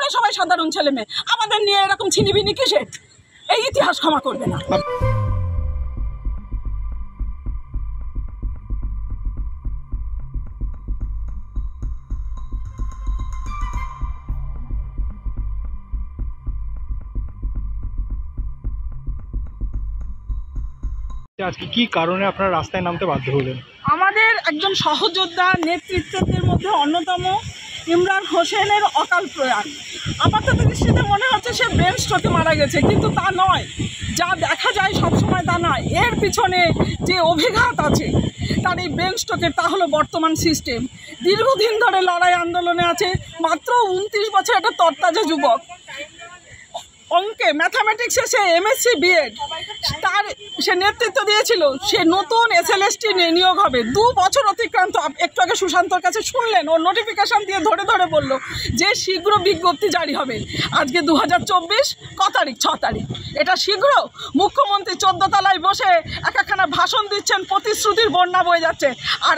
আমরাও সবাই সাধারণ ছেলে মেয়ে, আমাদের নিয়ে এরকম ছিনিবিনি কিসের? এই ইতিহাস ক্ষমা করবে না। আজকে কি কারণে আপনারা রাস্তায় নামতে বাধ্য হলেন? আমাদের একজন সহযোদ্ধা নেতৃত্বের মধ্যে অন্যতম ইমরান হোসেনের অকাল প্রয়াণ। আপাতত দৃষ্টিতে মনে হচ্ছে সে ব্রেন স্ট্রোকে মারা গেছে, কিন্তু তা নয়। যা দেখা যায় সবসময় তা নয়। এর পিছনে যে অভিঘাত আছে তার এই ব্রেন স্ট্রোকের, তা হলো বর্তমান সিস্টেম। দীর্ঘদিন ধরে লড়াই আন্দোলনে আছে, মাত্র 29 বছর একটা তরতাজা যুবক। অঙ্কে ম্যাথামেটিক্সে সে এমএসসি বিএড, তার সে নেতৃত্ব দিয়েছিল। সে নতুন এসএলএসটি নিয়োগ হবে, 2 বছর অতিক্রান্ত। একটু আগে সুশান্তর কাছে শুনলেন, ও নোটিফিকেশান দিয়ে ধরে ধরে বলল যে শীঘ্র বিজ্ঞপ্তি জারি হবে। আজকে 2024 ক তারিখ? 6 তারিখ। এটা শীঘ্র? মুখ্যমন্ত্রী 14 তলায় বসে একখানা ভাষণ দিচ্ছেন, প্রতিশ্রুতির বন্যা বয়ে যাচ্ছে। আর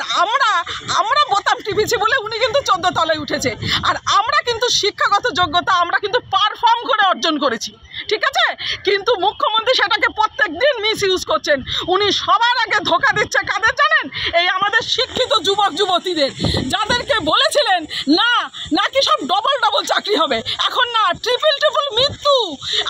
আমরা বোতাম টিপিছি বলে উনি কিন্তু 14 তলায় উঠেছে। আর আমরা কিন্তু শিক্ষাগত যোগ্যতা আমরা কিন্তু পারফর্ম করে অর্জন করেছি, ঠিক আছে? কিন্তু মুখ্যমন্ত্রী সেটাকে প্রত্যেক দিন মিস ইউজ করছেন। উনি সবার আগে ধোঁকা দিচ্ছে কাদের জানেন? এই আমাদের শিক্ষিত যুবক যুবতীদের, যাদেরকে বলেছিলেন না নাকি সব ডবল চাকরি হবে, এখন না ট্রিপল মৃত্যু।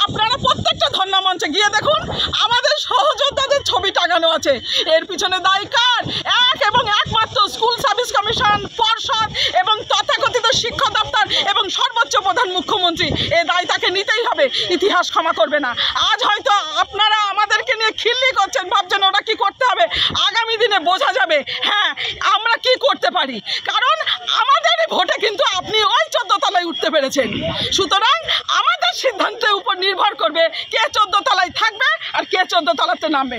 আপনারা প্রত্যেকটা ধর্ণা মঞ্চে গিয়ে দেখুন, আমাদের সহযোদ্ধাদের ছবি টাঙানো আছে। এর পিছনে দায়ী কার? এক এবং একমাত্র স্কুল সার্ভিস কমিশন, পর্ষদ এবং তথাকথিত শিক্ষা দপ্তর এবং সর্বোচ্চ প্রধান মুখ্যমন্ত্রী। এ দায় তাকে নিতেই হবে, ইতিহাস ক্ষমা করবে না। আজ হয়তো আপনারা আমাদেরকে নিয়ে খিল্লি করছেন, ভাবছেন ওরা কি করতে হবে। আগামী দিনে বোঝা যাবে হ্যাঁ আমরা কি করতে পারি, কারণ আমাদের ভোটে কিন্তু আপনি ওই 14 তলায় উঠতে পেরেছেন। সুতরাং আমাদের সিদ্ধান্তের উপর নির্ভর করবে কে 14 তলায় থাকবে আর কে 14 তলাতে নামবে।